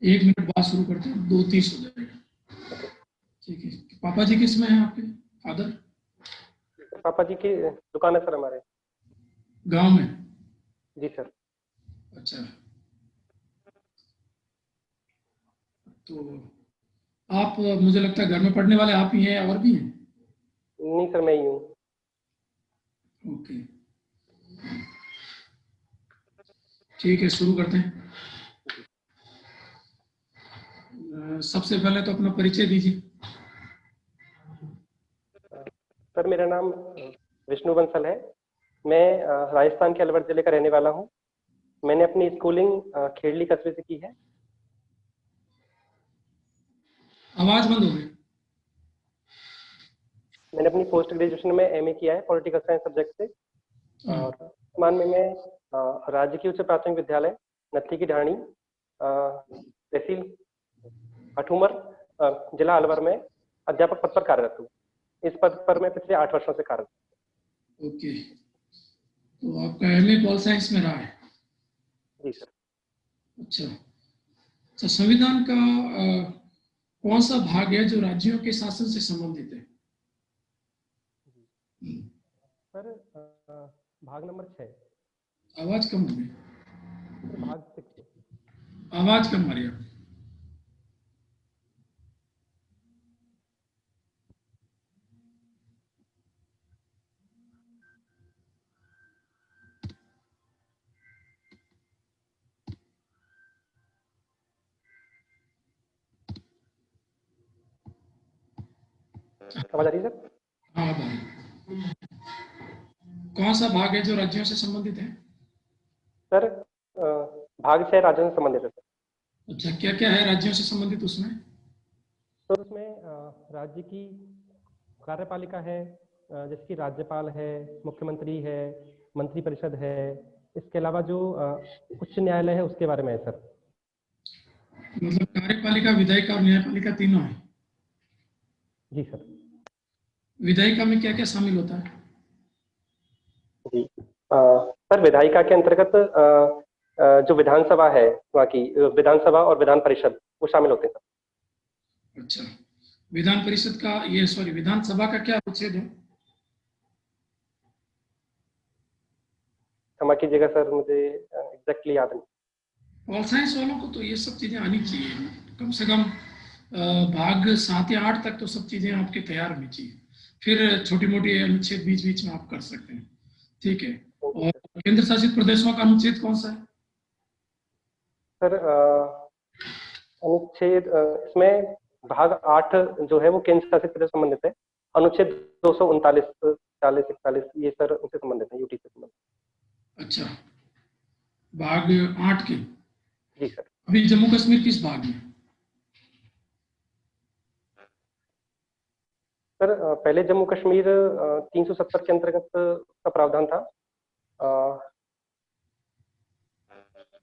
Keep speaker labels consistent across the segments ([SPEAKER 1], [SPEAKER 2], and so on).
[SPEAKER 1] 1 minute बाद शुरू करते हैं, 2:30 हो जाएगा। ठीक है। पापा जी किस में हैं आपके, फादर?
[SPEAKER 2] पापा जी की दुकान है सर हमारे।
[SPEAKER 1] गांव में?
[SPEAKER 2] जी सर।
[SPEAKER 1] अच्छा, तो आप, मुझे लगता है घर में पढ़ने वाले आप ही हैं, और भी हैं?
[SPEAKER 2] नहीं सर, मैं ही हूँ।
[SPEAKER 1] ओके, ठीक है, शुरू करते हैं। सबसे पहले तो अपना परिचय दीजिए।
[SPEAKER 2] सर मेरा नाम विष्णु बंसल है। मैं राजस्थान के अलवर जिले का रहने वाला हूँ। मैंने अपनी स्कूलिंग खेड़ली कस्बे से की है।
[SPEAKER 1] आवाज बंद हो गई।
[SPEAKER 2] मैंने अपनी पोस्ट ग्रेजुएशन में एमए किया है पॉलिटिकल साइंस सब्जेक्ट से।
[SPEAKER 1] हाँ,
[SPEAKER 2] और वर्तमान में मैं राजकीय उच्च प्राथमिक विद्यालय नत्थी की ढाणी, तहसील अठूमर, जिला अलवर में अध्यापक पद पर कार्यरत हूँ। इस पद पर मैं पिछले 8 वर्षों से कार्यरत हूँ।
[SPEAKER 1] ओके, तो आपका एमए पॉल साइंस में रहा है?
[SPEAKER 2] जी सर।
[SPEAKER 1] अच्छा, तो संविधान का कौन सा भाग है जो राज्यों के शासन से संबंधित है?
[SPEAKER 2] सर भाग नंबर 6।
[SPEAKER 1] आवाज कम हो गई।
[SPEAKER 2] सर भाग 6।
[SPEAKER 1] आवाज कम आ रही है।
[SPEAKER 2] आवाज आ रही है सर?
[SPEAKER 1] हाँ भाई, कौन सा भाग है जो राज्यों से संबंधित है?
[SPEAKER 2] सर भाग 6 राज्यों से संबंधित है सर।
[SPEAKER 1] अच्छा, क्या क्या है राज्यों से संबंधित उसमें?
[SPEAKER 2] तो उसमें राज्य की कार्यपालिका है, जैसे कि राज्यपाल है, मुख्यमंत्री है, मंत्रिपरिषद है। इसके अलावा जो उच्च न्यायालय है उसके बारे में है सर।
[SPEAKER 1] मतलब कार्यपालिका, विधायिका और न्यायपालिका तीनों है?
[SPEAKER 2] जी सर।
[SPEAKER 1] विधायिका में क्या क्या शामिल होता है?
[SPEAKER 2] जी सर, विधायिका के अंतर्गत जो विधानसभा है वहाँ की विधानसभा और विधान परिषद वो शामिल होते हैं सर।
[SPEAKER 1] अच्छा, विधान परिषद का, ये सॉरी, विधानसभा का क्या अनुच्छेद है?
[SPEAKER 2] क्षमा कीजिएगा सर, मुझे एग्जैक्टली याद नहीं।
[SPEAKER 1] पॉल साइंस वालों को तो ये सब चीजें आनी चाहिए, कम से कम भाग 7 या 8 तक तो सब चीजें आपके तैयार होनी चाहिए, फिर छोटी मोटी अनुच्छेद बीच बीच में आप कर सकते हैं। ठीक है। और केंद्र शासित प्रदेशों का अनुच्छेद कौन सा है?
[SPEAKER 2] सर अनुच्छेद इसमें भाग 8 जो है वो केंद्र शासित प्रदेश से संबंधित है। अनुच्छेद 239, 40, 41 ये सर उनसे संबंधित है, यूटी से संबंधित।
[SPEAKER 1] अच्छा, भाग 8 के।
[SPEAKER 2] जी सर।
[SPEAKER 1] अभी जम्मू कश्मीर किस भाग में?
[SPEAKER 2] सर पहले जम्मू कश्मीर 370 के अंतर्गत का प्रावधान था।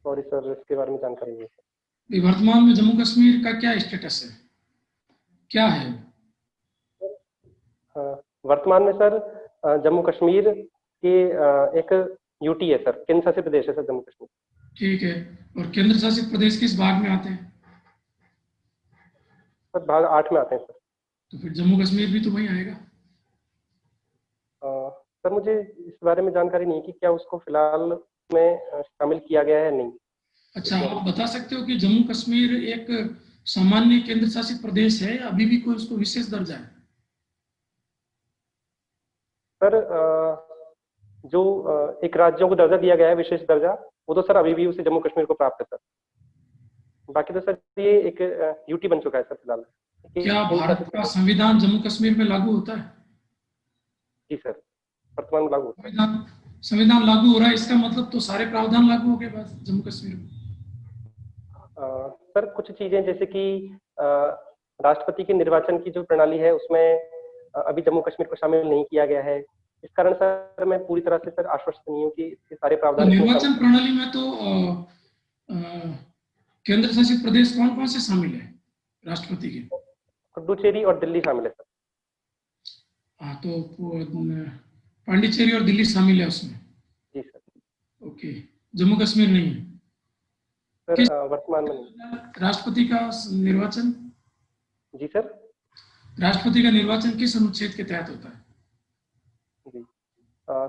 [SPEAKER 2] सॉरी सर, इसके बारे में जानकारी नहीं है।
[SPEAKER 1] वर्तमान में जम्मू कश्मीर का क्या स्टेटस है, क्या है?
[SPEAKER 2] वर्तमान में सर जम्मू कश्मीर के एक यूटी है सर, केंद्र शासित प्रदेश है सर जम्मू कश्मीर।
[SPEAKER 1] ठीक है। और केंद्र शासित प्रदेश किस भाग में आते हैं?
[SPEAKER 2] सर भाग 8 में आते हैं सर।
[SPEAKER 1] तो फिर जम्मू कश्मीर भी तो वहीं आएगा।
[SPEAKER 2] सर मुझे इस बारे में जानकारी नहीं कि क्या उसको फिलहाल में शामिल किया गया है या नहीं।
[SPEAKER 1] अच्छा, आप बता सकते हो कि जम्मू कश्मीर एक सामान्य केंद्र शासित प्रदेश है, अभी भी कोई उसको विशेष दर्जा है?
[SPEAKER 2] सर जो एक राज्यों को दर्जा दिया गया है, विशेष दर्जा, वो तो सर अभी भी उसे जम्मू कश्मीर को प्राप्त है सर। बाकी तो सर ये एक यूटी बन चुका है सर फिलहाल।
[SPEAKER 1] क्या
[SPEAKER 2] केंद्र
[SPEAKER 1] भारत
[SPEAKER 2] शासित
[SPEAKER 1] का
[SPEAKER 2] प्रदेश।
[SPEAKER 1] संविधान जम्मू कश्मीर में लागू होता है?
[SPEAKER 2] जी सर, वर्तमान में लागू होता है।
[SPEAKER 1] संविधान संविधान लागू हो रहा है, इसका मतलब तो सारे प्रावधान लागू हो गए बस जम्मू कश्मीर में।
[SPEAKER 2] सर कुछ चीजें जैसे कि राष्ट्रपति के निर्वाचन की जो प्रणाली है उसमें अभी जम्मू कश्मीर को शामिल नहीं किया गया है। इस कारण सर मैं पूरी तरह से सर आश्वस्त नहीं हूँ कि इसके सारे
[SPEAKER 1] तो
[SPEAKER 2] प्रावधान इसमें
[SPEAKER 1] निर्वाचन
[SPEAKER 2] शामिल
[SPEAKER 1] प्रणाली में तो केंद्र शासित प्रदेश कौन कौन से शामिल है राष्ट्रपति के?
[SPEAKER 2] हैं। पुडुचेरी और दिल्ली शामिल है सर।
[SPEAKER 1] हाँ, तो पांडिचेरी और दिल्ली शामिल है उसमें।
[SPEAKER 2] जी सर।
[SPEAKER 1] ओके, जम्मू कश्मीर नहीं है।
[SPEAKER 2] सर
[SPEAKER 1] किस
[SPEAKER 2] वर्तमान में नहीं।
[SPEAKER 1] राष्ट्रपति का निर्वाचन
[SPEAKER 2] जी सर।
[SPEAKER 1] राष्ट्रपति का निर्वाचन किस अनुच्छेद के तहत होता है?
[SPEAKER 2] जी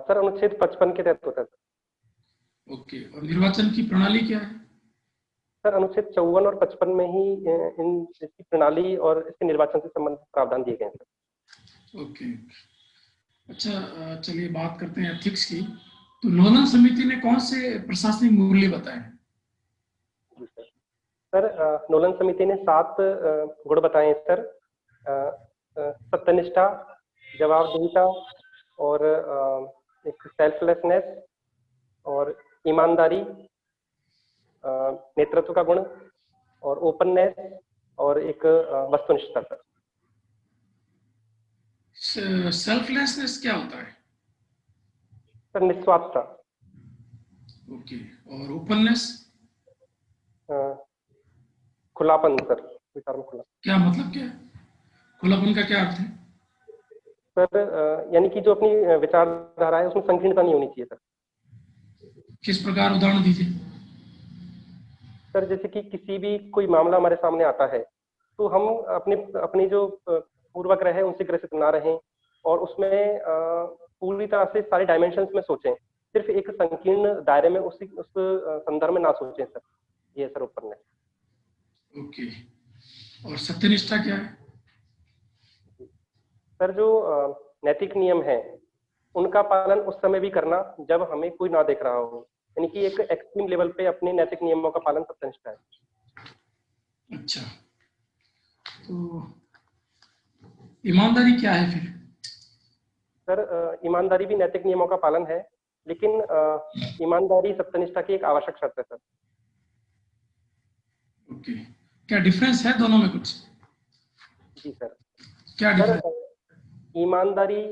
[SPEAKER 2] सर अनुच्छेद 55 के तहत होता है सर।
[SPEAKER 1] ओके, और निर्वाचन की प्रणाली क्या है?
[SPEAKER 2] सर अनुच्छेद 54 और 55 में ही इन इसकी प्रणाली और इसके निर्वाचन से संबंधित प्रावधान दिए गए हैं सर।
[SPEAKER 1] ओके, अच्छा, चलिए बात करते हैं एथिक्स की। तो नोलन समिति ने कौन से प्रशासनिक मूल्य बताए?
[SPEAKER 2] जी सर। सर नोलन समिति ने 7 गुण बताए हैं सर। सत्यनिष्ठा, जवाबदेहिता और एक सेल्फलेसनेस और ईमानदारी, नेतृत्व का गुण और ओपननेस और एक वस्तुनिष्ठता सर।
[SPEAKER 1] सेल्फलेसनेस क्या होता है?
[SPEAKER 2] सर निस्वार्थता।
[SPEAKER 1] ओके, और ओपननेस?
[SPEAKER 2] खुलापन सर, विचार में खुला।
[SPEAKER 1] क्या मतलब क्या है? खुलापन का क्या अर्थ है?
[SPEAKER 2] सर यानी कि जो अपनी विचारधारा है उसमें संकीर्णता नहीं होनी चाहिए सर।
[SPEAKER 1] किस प्रकार, उदाहरण दीजिए।
[SPEAKER 2] सर जैसे कि किसी भी कोई मामला हमारे सामने आता है तो हम अपने अपनी जो पूर्वाग्रह है उनसे ग्रसित ना रहें और उसमें पूरी तरह से सारे डायमेंशंस में सोचें, सिर्फ एक संकीर्ण दायरे में उस संदर्भ में ना सोचें सर। ये सर ऊपर ने।
[SPEAKER 1] ओके, और सत्यनिष्ठा क्या है?
[SPEAKER 2] सर जो नैतिक नियम है उनका पालन उस समय भी करना जब हमें कोई ना देख रहा हो, यानी कि एक एक्सट्रीम लेवल पे अपने नैतिक नियमों का पालन सत्यनिष्ठा है।
[SPEAKER 1] अच्छा, तो ईमानदारी क्या है फिर?
[SPEAKER 2] सर ईमानदारी भी नैतिक नियमों का पालन है, लेकिन ईमानदारी सत्यनिष्ठा की एक आवश्यक शर्त है सर।
[SPEAKER 1] ओके, क्या डिफरेंस है दोनों में कुछ?
[SPEAKER 2] जी सर।
[SPEAKER 1] क्या
[SPEAKER 2] सर
[SPEAKER 1] डिफरेंस?
[SPEAKER 2] ईमानदारी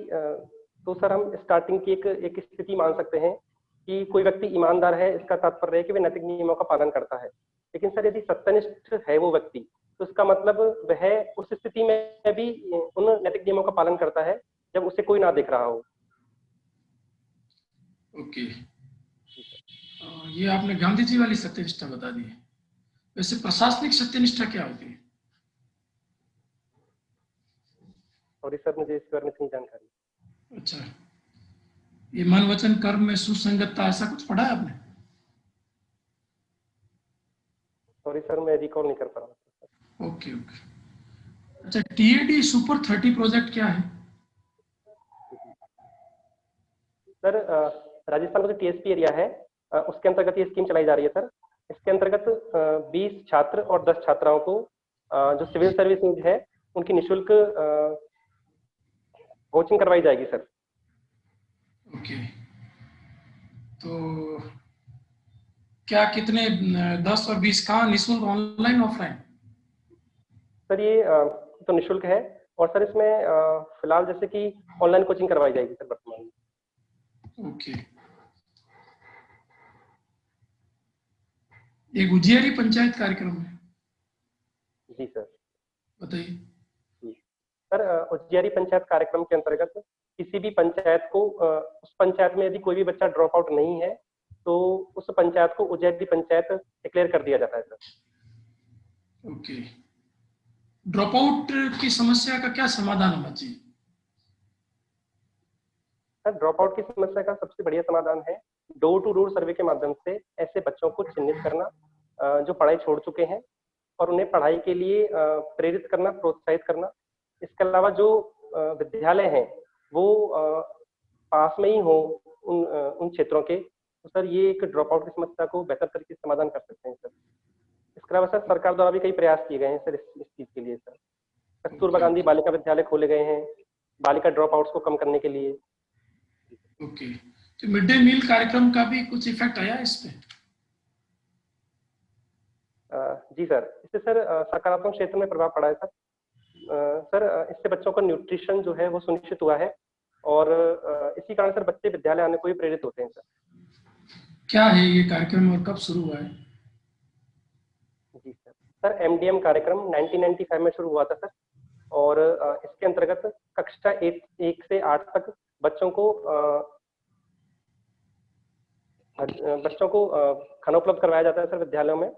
[SPEAKER 2] तो सर हम स्टार्टिंग की एक स्थिति मान सकते हैं कि कोई व्यक्ति ईमानदार है, इसका तात्पर्य है कि वह नैतिक नियमों का पालन करता है। लेकिन सर यदि सत्यनिष्ठ है वो व्यक्ति तो इसका मतलब वह उस स्थिति में भी उन नैतिक नियमों का पालन करता है जब उसे कोई ना देख रहा हो।
[SPEAKER 1] ओके, ये आपने गांधी जी वाली सत्यनिष्ठा बता दी है। वैसे प्रशासनिक सत्यनिष्ठा क्या होती है?
[SPEAKER 2] सॉरी सर, मुझे इस बारे में इतनी जानकारी।
[SPEAKER 1] अच्छा, ये मन वचन कर्म में सुसंगतता, ऐसा कुछ पढ़ा है आपने?
[SPEAKER 2] सॉरी सर, मैं रिकॉल नहीं कर पा रहा।
[SPEAKER 1] ओके ओके, अच्छा, टीएडी सुपर 30 प्रोजेक्ट क्या है?
[SPEAKER 2] सर राजस्थान का जो टीएसपी एरिया है उसके अंतर्गत ये स्कीम चलाई जा रही है सर। इसके अंतर्गत 20 छात्र और 10 छात्राओं को जो सिविल सर्विसेज है उनकी निःशुल्क कोचिंग करवाई जाएगी सर।
[SPEAKER 1] ओके, तो क्या कितने 10 और 20 कहाँ निःशुल्क, ऑनलाइन ऑफलाइन?
[SPEAKER 2] सर ये तो निःशुल्क है और सर इसमें फिलहाल जैसे कि ऑनलाइन कोचिंग करवाई जाएगी सर वर्तमान में।
[SPEAKER 1] ओके, एक उजियारी पंचायत कार्यक्रम है,
[SPEAKER 2] जी सर।
[SPEAKER 1] बताइए।
[SPEAKER 2] सर उजियारी पंचायत कार्यक्रम के अंतर्गत किसी भी पंचायत को उस पंचायत में यदि कोई भी बच्चा ड्रॉप आउट नहीं है तो उस पंचायत को उजियारी पंचायत डिक्लेयर कर दिया जाता है सर।
[SPEAKER 1] ओके, ड्रॉप आउट की समस्या का क्या समाधान होना चाहिए?
[SPEAKER 2] सर ड्रॉप आउट की समस्या का सबसे बढ़िया समाधान है डोर टू डोर सर्वे के माध्यम से ऐसे बच्चों को चिन्हित करना जो पढ़ाई छोड़ चुके हैं और उन्हें पढ़ाई के लिए प्रेरित करना, प्रोत्साहित करना। इसके अलावा जो विद्यालय हैं वो पास में ही हो उन क्षेत्रों के, तो सर ये एक ड्रॉप आउट की समस्या को बेहतर तरीके से समाधान कर सकते हैं सर। इसके अलावा सर सरकार द्वारा भी कई प्रयास किए गए हैं सर इस चीज के लिए सर। कस्तूरबा गांधी बालिका विद्यालय खोले गए हैं बालिका ड्रॉप आउट्स को कम करने के लिए।
[SPEAKER 1] ओके, तो मिड डे मील कार्यक्रम का भी कुछ इफेक्ट आया इस पे?
[SPEAKER 2] जी सर, इससे सर सकारात्मक क्षेत्र में प्रभाव पड़ा है सर। सर इससे बच्चों का न्यूट्रिशन जो है वो सुनिश्चित हुआ है और इसी कारण सर बच्चे विद्यालय आने को भी प्रेरित होते हैं सर।
[SPEAKER 1] क्या है ये कार्यक्रम और कब शुरू हुआ है?
[SPEAKER 2] जी सर, सर एमडीएम कार्यक्रम 1995 में शुरू हुआ था सर और इसके अंतर्गत कक्षा 1 से 8 तक बच्चों को खाना उपलब्ध करवाया जाता है सर विद्यालयों में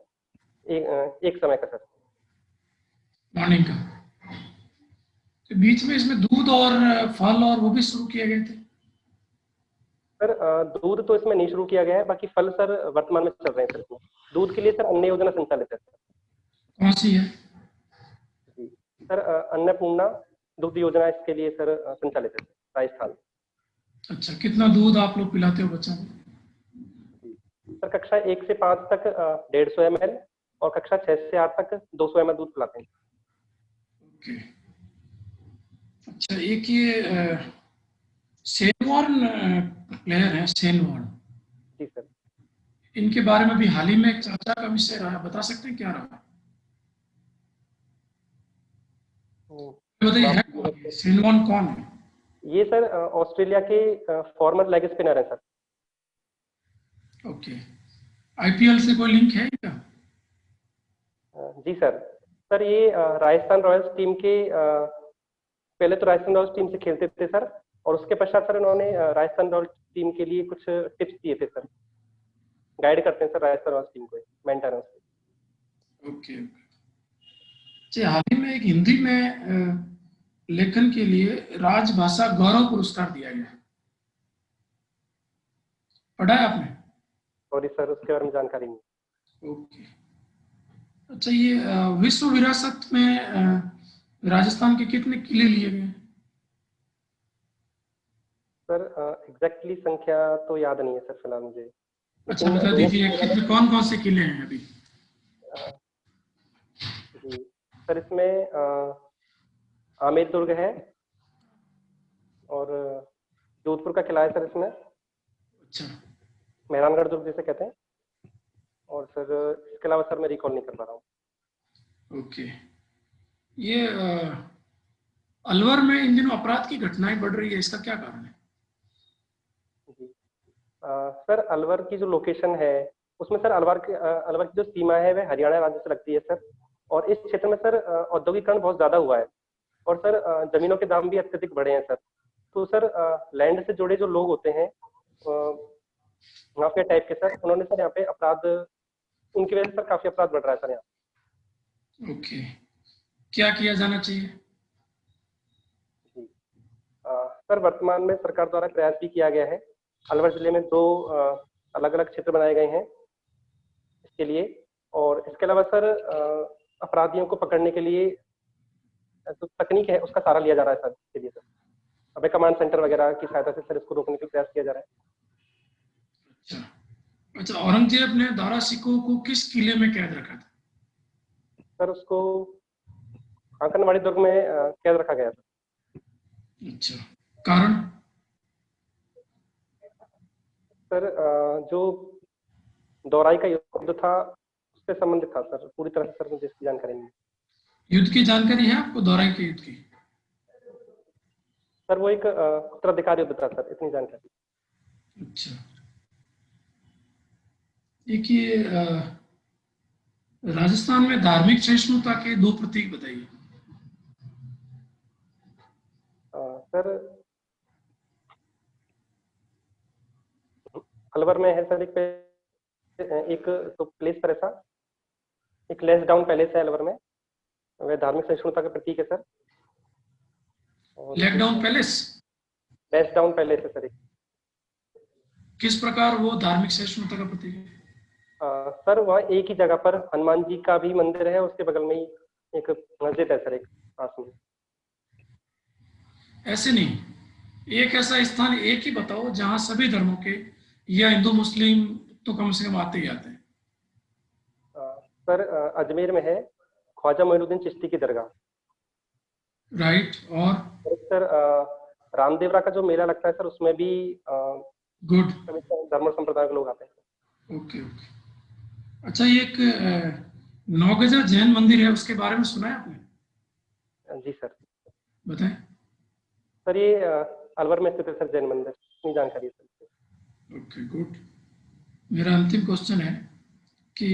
[SPEAKER 2] एक समय का सर।
[SPEAKER 1] मॉर्निंग का। तो बीच में इसमें दूध और फल और वो भी शुरू किए गए थे?
[SPEAKER 2] सर दूध तो इसमें नहीं शुरू किया गया है, बाकी फल सर वर्तमान में चल रहे हैं सर इसमें। दूध के लिए सर अन्न योजना संचालित है सर।
[SPEAKER 1] कौन सी है?
[SPEAKER 2] जी सर, अन्नपूर्णा दुग्ध योजना इसके लिए सर संचालित है राजस्थान।
[SPEAKER 1] अच्छा, कितना दूध आप लोग पिलाते हो बच्चों को?
[SPEAKER 2] जी सर, कक्षा 1 से 5 तक 150 ml और कक्षा 6 से 8 तक 200 ml दूध पिलाते हैं।
[SPEAKER 1] ओके। अच्छा, एक ये सेनवॉर्न प्लेयर है, सेनवॉर्न।
[SPEAKER 2] जी सर।
[SPEAKER 1] इनके बारे में भी हाल ही में एक चर्चा का विषय रहा, बता सकते हैं क्या रहा? बताइए, है
[SPEAKER 2] माफ
[SPEAKER 1] कौन
[SPEAKER 2] कीजिएगा
[SPEAKER 1] ये
[SPEAKER 2] सर।
[SPEAKER 1] सेनवॉर्न, कौन है?
[SPEAKER 2] ये सर ऑस्ट्रेलिया के फॉर्मर लेग स्पिनर है सर।
[SPEAKER 1] ओके। आईपीएल से कोई लिंक है क्या?
[SPEAKER 2] जी सर। सर ये राजस्थान रॉयल्स टीम के पहले तो राजस्थान रॉयल्स टीम से खेलते थे सर, और उसके पश्चात सर इन्होंने राजस्थान रॉयल्स टीम के लिए कुछ टिप्स दिए थे सर। गाइड करते हैं सर राजस्थान रॉयल्स टीम को, मेंटर है उसके।
[SPEAKER 1] ओके। जी, हाल ही में एक हिंदी में लेखन के लिए राजभाषा गौरव पुरस्कार दिया गया। पढ़ा है आपने?
[SPEAKER 2] सॉरी सर, उसके बारे में जानकारी नहीं।
[SPEAKER 1] ओके। अच्छा, ये विश्व विरासत में राजस्थान के कितने किले लिए गए?
[SPEAKER 2] सर एग्जैक्टली संख्या तो याद नहीं है सर फिलहाल मुझे,
[SPEAKER 1] अच्छा,
[SPEAKER 2] लेकिन
[SPEAKER 1] बता दीजिए कितने, कौन कौन से किले हैं अभी?
[SPEAKER 2] जी सर, इसमें आमेर दुर्ग है, और जोधपुर का किला है सर इसमें,
[SPEAKER 1] अच्छा।
[SPEAKER 2] मेहरानगढ़ दुर्ग जिसे कहते हैं, और सर इसके अलावा सर मैं रिकॉल नहीं कर पा रहा हूँ।
[SPEAKER 1] ओके। ये अलवर में इन दिनों अपराध की घटनाएं बढ़ रही है, इसका क्या कारण है?
[SPEAKER 2] जी सर, अलवर की जो लोकेशन है उसमें सर अलवर की जो सीमा है वह हरियाणा राज्य से लगती है सर, और इस क्षेत्र में सर औद्योगिकरण बहुत ज्यादा हुआ है, और सर जमीनों के दाम भी अत्यधिक बढ़े हैं सर। तो सर लैंड से जुड़े जो लोग होते हैं माफिया टाइप के सर, उन्होंने सर यहाँ पे अपराध, उनकी वजह से सर काफी अपराध बढ़ रहा है सर यहाँ।
[SPEAKER 1] ओके। क्या किया जाना चाहिए?
[SPEAKER 2] जी सर, वर्तमान में सरकार द्वारा प्रयास भी किया गया है। अलवर जिले में 2 अलग अलग क्षेत्र बनाए गए हैं इसके लिए, और इसके अलावा सर अपराधियों को पकड़ने के लिए जो तकनीक है उसका सहारा लिया जा रहा है सर इसके लिए सर। अबे कमांड सेंटर वगैरह की सहायता से सर इसको रोकने के लिए प्रयास किया जा रहा है।
[SPEAKER 1] अच्छा। अच्छा, औरंगजेब ने दारा सिकोह को किस किले में कैद रखा था?
[SPEAKER 2] सर उसको आंगनबाड़ी दुर्ग में कैद रखा गया था।
[SPEAKER 1] अच्छा, कारण?
[SPEAKER 2] सर जो दौराई का युद्ध था उससे संबंधित था सर, पूरी तरह से सर मुझे इसकी जानकारी नहीं है।
[SPEAKER 1] युद्ध की जानकारी है आपको, दौराई के युद्ध की?
[SPEAKER 2] सर वो एक उत्तराधिकारी युद्ध था सर, इतनी जानकारी।
[SPEAKER 1] अच्छा। एक ये राजस्थान में धार्मिक सहिष्णुता के 2 प्रतीक बताइए।
[SPEAKER 2] सर अलवर में है सर एक तो प्लेस पर ऐसा एक लेस डाउन पैलेस है अलवर में, वह धार्मिक सहिष्णुता का प्रतीक है सर। और
[SPEAKER 1] lake down palace?
[SPEAKER 2] Less down palace है सर एक।
[SPEAKER 1] किस प्रकार वो धार्मिक सहिष्णुता का प्रतीक है?
[SPEAKER 2] सर वह एक ही जगह पर हनुमान जी का भी मंदिर है, उसके बगल में ही एक मस्जिद है सर एक पास में।
[SPEAKER 1] ऐसे नहीं, एक ऐसा स्थान एक ही बताओ जहां सभी धर्मों के, या हिंदू मुस्लिम तो कम से कम आते ही आते हैं।
[SPEAKER 2] सर अजमेर में है ख्वाजा मोइनुद्दीन चिश्ती की दरगाह।
[SPEAKER 1] राइट। और?
[SPEAKER 2] सर रामदेवरा का जो मेला लगता है सर उसमें भी
[SPEAKER 1] गुड।
[SPEAKER 2] सभी धर्म संप्रदाय के लोग आते हैं।
[SPEAKER 1] Okay okay. अच्छा, ये एक नौगजा जैन मंदिर है, उसके बारे में सुना है आपने?
[SPEAKER 2] जी सर।
[SPEAKER 1] बताएं।
[SPEAKER 2] सर ये अलवर में स्थित है सर जैन मंदिर, इतनी जानकारी है सर।
[SPEAKER 1] Okay, good. मेरा अंतिम क्वेश्चन है कि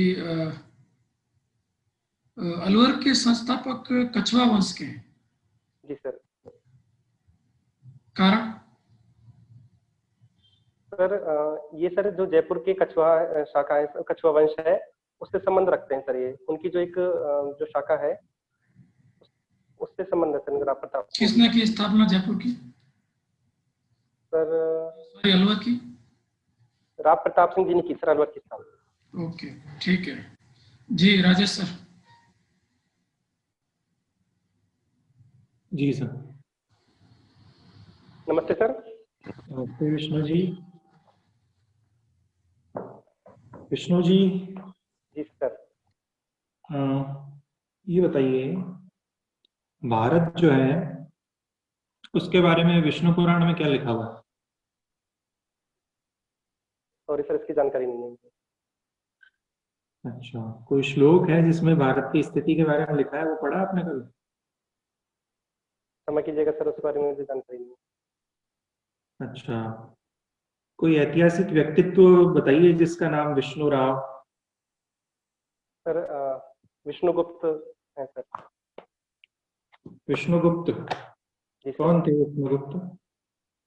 [SPEAKER 1] अलवर के संस्थापक कछवा वंश के हैं।
[SPEAKER 2] जी सर।
[SPEAKER 1] कारण?
[SPEAKER 2] सर ये सर जो जयपुर के कछवा शाखा है, कछवा वंश है, उससे संबंध रखते हैं सर। ये उनकी जो एक जो शाखा है उससे संबंध है सर राव प्रताप सिंह।
[SPEAKER 1] किसने की स्थापना जयपुर की?
[SPEAKER 2] सर
[SPEAKER 1] सॉरी, अलवर की?
[SPEAKER 2] राव प्रताप सिंह जी ने की सर अलवर की स्थापना।
[SPEAKER 1] ओके, ठीक है जी। राजेश सर।
[SPEAKER 3] जी सर।
[SPEAKER 2] नमस्ते सर।
[SPEAKER 3] नमस्ते विष्णु जी। विष्णु जी,
[SPEAKER 2] जी सर।
[SPEAKER 3] ये बताइए, भारत जो है उसके बारे में विष्णु पुराण में क्या लिखा हुआ है?
[SPEAKER 2] सॉरी सर, इसकी जानकारी नहीं है मुझे।
[SPEAKER 3] अच्छा, कोई श्लोक है जिसमें भारत की स्थिति के बारे में लिखा है, वो पढ़ा आपने कभी?
[SPEAKER 2] क्षमा कीजिएगा सर, उस बारे में मुझे जानकारी नहीं है।
[SPEAKER 3] अच्छा, कोई ऐतिहासिक व्यक्तित्व बताइए जिसका नाम विष्णु राव।
[SPEAKER 2] सर विष्णुगुप्त है सर।
[SPEAKER 3] विष्णुगुप्त?
[SPEAKER 2] जी सर।
[SPEAKER 3] कौन थे विष्णुगुप्त?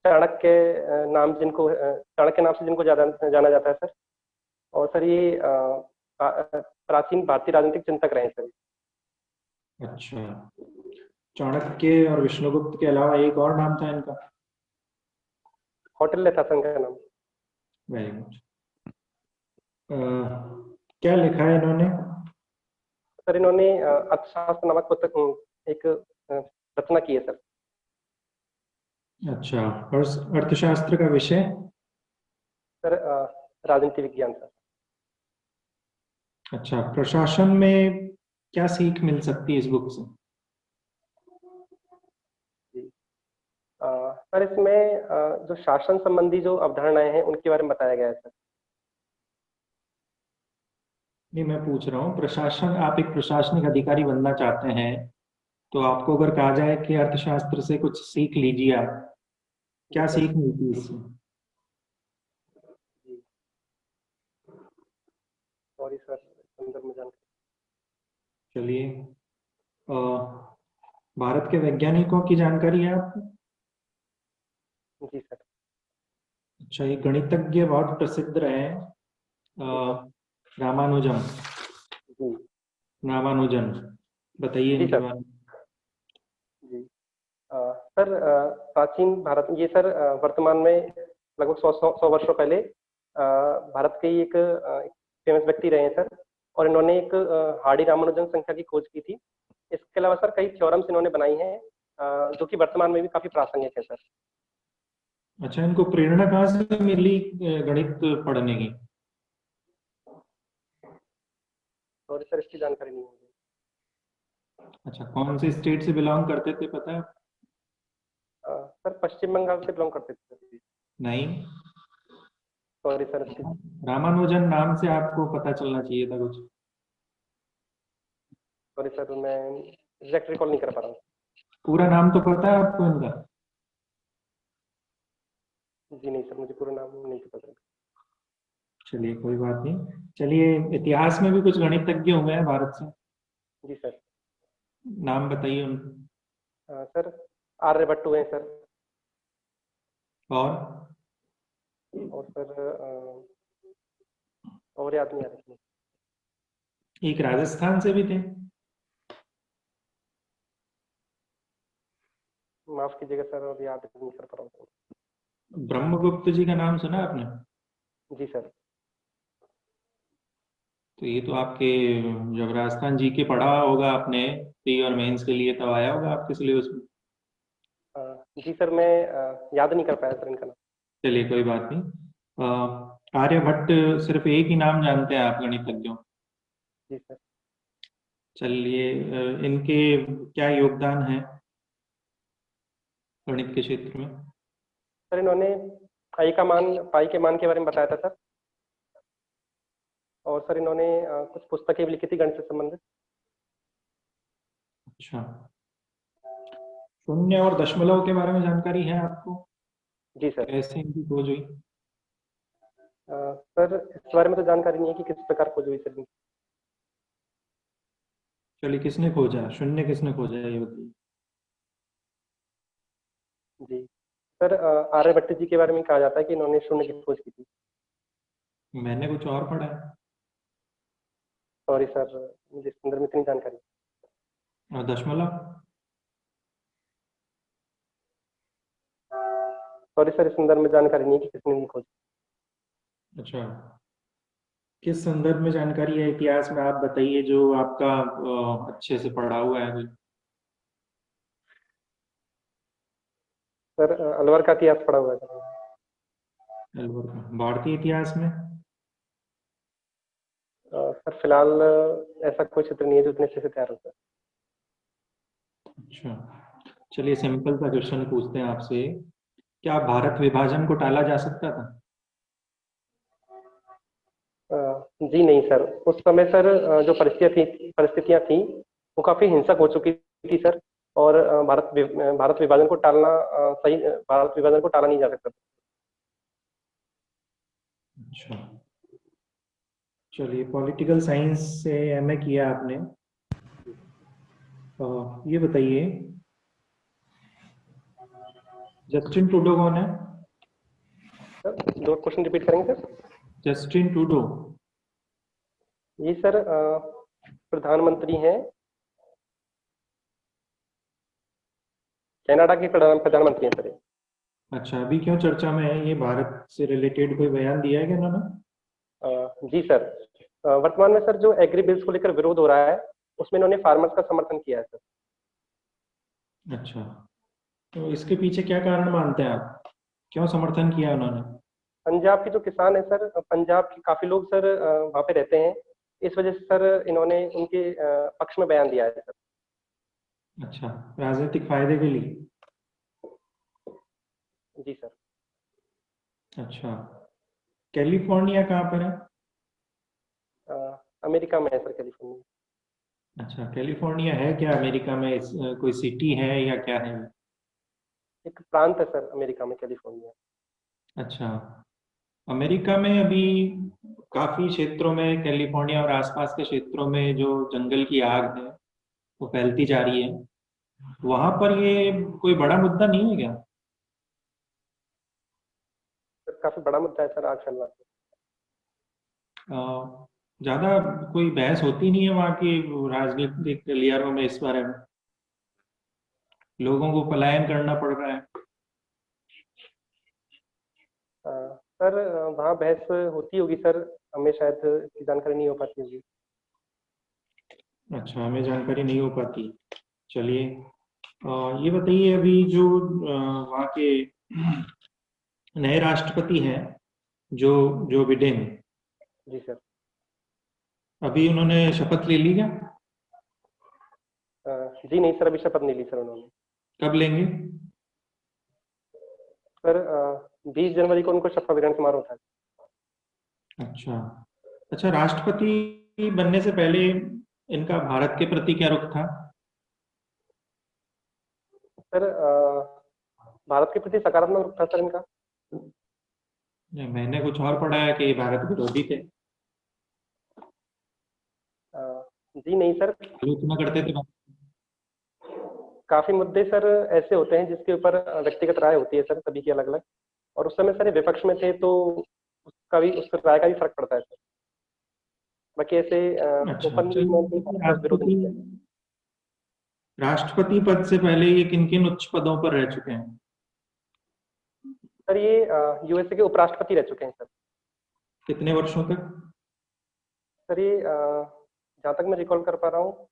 [SPEAKER 2] चाणक्य नाम जिनको चाणक्य नाम से जिनको ज्यादा जाना जाता है सर। और सर ये प्राचीन भारतीय राजनीतिक चिंतक रहे हैं सर।
[SPEAKER 3] अच्छा, चाणक्य और विष्णुगुप्त के अलावा एक और नाम था इनका?
[SPEAKER 2] कौटिल्य था सर इनका नाम।
[SPEAKER 3] Very good. क्या लिखा है इन्होंने?
[SPEAKER 2] सर इन्होंने अर्थशास्त्र नामक पुस्तक एक रचना की है सर।
[SPEAKER 3] अच्छा, और अर्थशास्त्र का विषय?
[SPEAKER 2] सर राजनीति विज्ञान सर।
[SPEAKER 3] अच्छा, प्रशासन में क्या सीख मिल सकती है इस बुक से?
[SPEAKER 2] जी सर इसमें जो शासन संबंधी जो अवधारणाएं हैं उनके बारे में बताया गया है सर।
[SPEAKER 3] नहीं, मैं पूछ रहा हूँ, प्रशासन, आप एक प्रशासनिक अधिकारी बनना चाहते हैं तो आपको अगर कहा जाए कि अर्थशास्त्र से कुछ सीख लीजिए, आप क्या सीख मिलती है इससे?
[SPEAKER 2] जी सॉरी सर, संदर्भ में जानकारी।
[SPEAKER 3] चलिए, भारत के वैज्ञानिकों की जानकारी है आपको?
[SPEAKER 2] जी सर।
[SPEAKER 3] अच्छा, ये गणितज्ञ बहुत प्रसिद्ध रहे हैं, रामानुजन।
[SPEAKER 2] जी
[SPEAKER 3] रामानुजन, बताइए
[SPEAKER 2] जी
[SPEAKER 3] इनके
[SPEAKER 2] सर।
[SPEAKER 3] बारे में।
[SPEAKER 2] जी सर प्राचीन भारत ये सर वर्तमान में लगभग 100 वर्षों पहले भारत के ही एक फेमस व्यक्ति रहे हैं सर। और इन्होंने एक हार्डी रामानुजन संख्या की खोज की थी। इसके अलावा सर कई थ्योरम्स इन्होंने बनाई हैं जो कि वर्तमान में भी काफी प्रासंगिक है सर।
[SPEAKER 3] अच्छा, इनको प्रेरणा कहाँ से मिली गणित पढ़ने की?
[SPEAKER 2] और सर इसकी जानकारी नहीं है मुझे।
[SPEAKER 3] अच्छा, कौन से स्टेट से बिलोंग करते थे, पता है?
[SPEAKER 2] सर पश्चिम बंगाल से बिलोंग करते थे।
[SPEAKER 3] नहीं,
[SPEAKER 2] सॉरी सर
[SPEAKER 3] रामानुजन नाम से आपको पता चलना चाहिए था कुछ।
[SPEAKER 2] सॉरी सर, मैं एग्जैक्ट रिकॉल नहीं कर पा रहा हूँ।
[SPEAKER 3] पूरा नाम तो पता है आपको इनका?
[SPEAKER 2] जी नहीं सर, मुझे पूरा नाम नहीं पता।
[SPEAKER 3] चलिए, कोई बात नहीं। चलिए, इतिहास में भी कुछ गणितज्ञ हुए हैं भारत से,
[SPEAKER 2] जी सर।
[SPEAKER 3] नाम बताइए उनके।
[SPEAKER 2] सर आर्यभट्ट हुए हैं सर।
[SPEAKER 3] और
[SPEAKER 2] सर और याद नहीं आ रही।
[SPEAKER 3] एक राजस्थान से भी थे।
[SPEAKER 2] माफ कीजिएगा सर, और याद नहीं कर पा रहा हूँ।
[SPEAKER 3] ब्रह्मगुप्त जी का नाम सुना आपने?
[SPEAKER 2] जी सर।
[SPEAKER 3] तो ये तो आपके, जब राजस्थान जी के पढ़ा होगा आपने प्री और मेंस के लिए, तब आया होगा आपके सिलेबस में।
[SPEAKER 2] जी सर, मैं याद नहीं कर पाया सर इनका नाम।
[SPEAKER 3] चलिए, कोई बात नहीं। आर्यभट्ट सिर्फ एक ही नाम जानते हैं आप गणितज्ञों?
[SPEAKER 2] जी सर।
[SPEAKER 3] चलिए, इनके क्या योगदान है गणित के क्षेत्र में?
[SPEAKER 2] सर इन्होंने पाई के मान के बारे में बताया था सर। और सर इन्होंने कुछ पुस्तकें भी लिखी थी गणित से संबंधित।
[SPEAKER 3] अच्छा, शून्य और दशमलव के बारे में जानकारी है आपको?
[SPEAKER 2] जी सर।
[SPEAKER 3] कैसे इनकी खोज हुई?
[SPEAKER 2] सर इस बारे में तो जानकारी नहीं है कि किस प्रकार खोज हुई सर।
[SPEAKER 3] चलिए, किसने खोजा शून्य, किसने खोजा ये बताइए।
[SPEAKER 2] जी सर आर्यभट्ट जी के बारे में कहा जाता है कि इन्होंने शून्य की खोज की थी।
[SPEAKER 3] मैंने कुछ और पढ़ा है।
[SPEAKER 2] सॉरी सर, मुझे इस संदर्भ में इतनी जानकारी।
[SPEAKER 3] और दशमलव?
[SPEAKER 2] सॉरी सर, इस संदर्भ में जानकारी नहीं है कि किसने नहीं खोजी।
[SPEAKER 3] अच्छा, किस संदर्भ में जानकारी है इतिहास में, आप बताइए जो आपका अच्छे से पढ़ा हुआ है कोई।
[SPEAKER 2] सर अलवर का इतिहास पढ़ा हुआ है सर।
[SPEAKER 3] अलवर का भारतीय इतिहास में?
[SPEAKER 2] सर फिलहाल ऐसा कोई क्षेत्र नहीं है जो इतने अच्छे से तैयार होता है।
[SPEAKER 3] अच्छा, चलिए सिंपल सा क्वेश्चन पूछते हैं आपसे, क्या भारत विभाजन को टाला जा सकता था?
[SPEAKER 2] जी नहीं सर, उस समय सर जो परिस्थितियां थी वो काफी हिंसक हो चुकी थी सर, और भारत विभाजन को टालना सही, भारत विभाजन को टाला नहीं जा सकता।
[SPEAKER 3] अच्छा, चलिए पॉलिटिकल साइंस से एमए किया आपने, ये बताइए जस्टिन ट्रूडो कौन है?
[SPEAKER 2] सर दो क्वेश्चन रिपीट करेंगे सर।
[SPEAKER 3] Justin Trudeau?
[SPEAKER 2] ये सर प्रधानमंत्री हैं, कनाडा के प्रधानमंत्री हैं सर ये।
[SPEAKER 3] अच्छा, अभी क्यों चर्चा में है ये? भारत से रिलेटेड कोई बयान दिया है क्या उन्होंने?
[SPEAKER 2] जी सर, वर्तमान में सर जो एग्री बिल्स को लेकर विरोध हो रहा है उसमें इन्होंने फार्मर्स का समर्थन किया है सर।
[SPEAKER 3] अच्छा, तो इसके पीछे क्या कारण मानते हैं आप, क्यों समर्थन किया उन्होंने?
[SPEAKER 2] पंजाब के जो किसान है सर, पंजाब के काफी लोग सर वहाँ पे रहते हैं, इस वजह से सर इन्होंने उनके पक्ष में बयान दिया है सर।
[SPEAKER 3] अच्छा, राजनीतिक फायदे के लिए?
[SPEAKER 2] जी सर।
[SPEAKER 3] अच्छा, कैलिफोर्निया कहाँ पर है?
[SPEAKER 2] अमेरिका में है सर कैलिफोर्निया।
[SPEAKER 3] अच्छा, कैलिफोर्निया है क्या अमेरिका में? कोई सिटी है या क्या है?
[SPEAKER 2] एक प्रांत है सर अमेरिका में कैलिफोर्निया।
[SPEAKER 3] अच्छा, अमेरिका में अभी काफी क्षेत्रों में, कैलिफोर्निया और आसपास के क्षेत्रों में जो जंगल की आग है वो फैलती जा रही है, वहां पर ये कोई बड़ा मुद्दा नहीं है क्या?
[SPEAKER 2] सर काफी बड़ा मुद्दा है सर आग फैलना।
[SPEAKER 3] ज्यादा कोई बहस होती नहीं है वहाँ की राजनीतिक गलियारों में इस बारे में? लोगों को पलायन करना पड़ रहा है।
[SPEAKER 2] सर वहाँ बहस होती होगी सर, हमें शायद इसकी जानकारी नहीं हो पाती होगी।
[SPEAKER 3] अच्छा, हमें जानकारी नहीं हो पाती। चलिए ये बताइए, अभी जो वहाँ के नए राष्ट्रपति हैं, जो जो बिडेन,
[SPEAKER 2] जी सर।
[SPEAKER 3] अभी उन्होंने शपथ ले ली क्या?
[SPEAKER 2] जी नहीं सर, अभी शपथ नहीं ली सर उन्होंने।
[SPEAKER 3] कब लेंगे?
[SPEAKER 2] सर 20 जनवरी को उनको शपथ ग्रहण समारोह था।
[SPEAKER 3] अच्छा, अच्छा, राष्ट्रपति बनने से पहले इनका भारत के प्रति क्या रुख था?
[SPEAKER 2] सर भारत के प्रति सकारात्मक रुख था सर इनका।
[SPEAKER 3] मैंने कुछ और पढ़ा है कि भारत विरोधी थे,
[SPEAKER 2] जी नहीं सर,
[SPEAKER 3] आलोचना करते थे।
[SPEAKER 2] काफी मुद्दे सर ऐसे होते हैं जिसके ऊपर व्यक्तिगत राय होती है सर सभी की अलग अलग, और उस समय सर ये विपक्ष में थे तो उस राय का भी फर्क पड़ता है सर। बाकी ऐसे
[SPEAKER 3] अच्छा,
[SPEAKER 2] ओपनली विरोध नहीं किया।
[SPEAKER 3] राष्ट्रपति पद से पहले ये किन किन उच्च पदों पर रह चुके हैं?
[SPEAKER 2] सर ये यूएसए के उपराष्ट्रपति रह चुके हैं सर।
[SPEAKER 3] कितने वर्षों तक?
[SPEAKER 2] सर ये जहाँ तक मैं रिकॉल कर पा रहा हूँ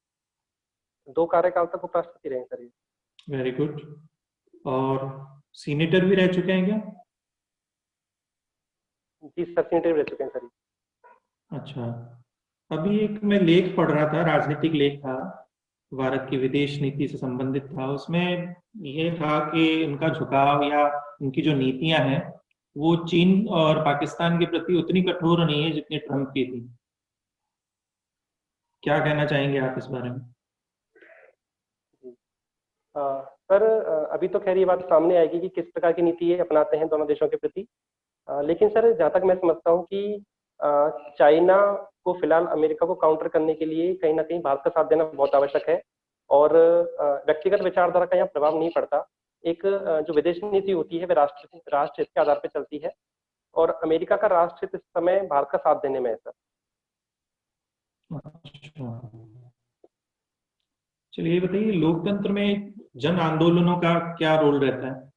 [SPEAKER 2] 2 कार्यकाल तक उपराष्ट्रपति रहे सर ये।
[SPEAKER 3] Very good. और सीनेटर भी रह चुके हैं क्या?
[SPEAKER 2] जी सर, सीनेटर भी रह चुके हैं सर ये।
[SPEAKER 3] अच्छा, अभी एक मैं लेख पढ़ रहा था, राजनीतिक लेख था, भारत की विदेश नीति से संबंधित था, उसमें ये था कि इनका झुकाव या इनकी जो नीतियां हैं वो चीन और पाकिस्तान के प्रति उतनी कठोर नहीं है जितनी ट्रंप की थी। क्या कहना चाहेंगे आप इस बारे में?
[SPEAKER 2] सर अभी तो खैर ये बात सामने आएगी कि किस प्रकार की नीति ये अपनाते हैं दोनों देशों के प्रति, लेकिन सर जहाँ तक मैं समझता हूँ कि चाइना को फिलहाल अमेरिका को काउंटर करने के लिए कहीं ना कहीं भारत का साथ देना बहुत आवश्यक है, और व्यक्तिगत विचारधारा का यहाँ प्रभाव नहीं पड़ता। एक जो विदेश नीति होती है वह राष्ट्र हित के आधार पर चलती है, और अमेरिका का राष्ट्र हित इस समय भारत का साथ देने में है सर।
[SPEAKER 3] अच्छा, चलिए बताइए, लोकतंत्र में जन आंदोलनों का क्या रोल रहता है?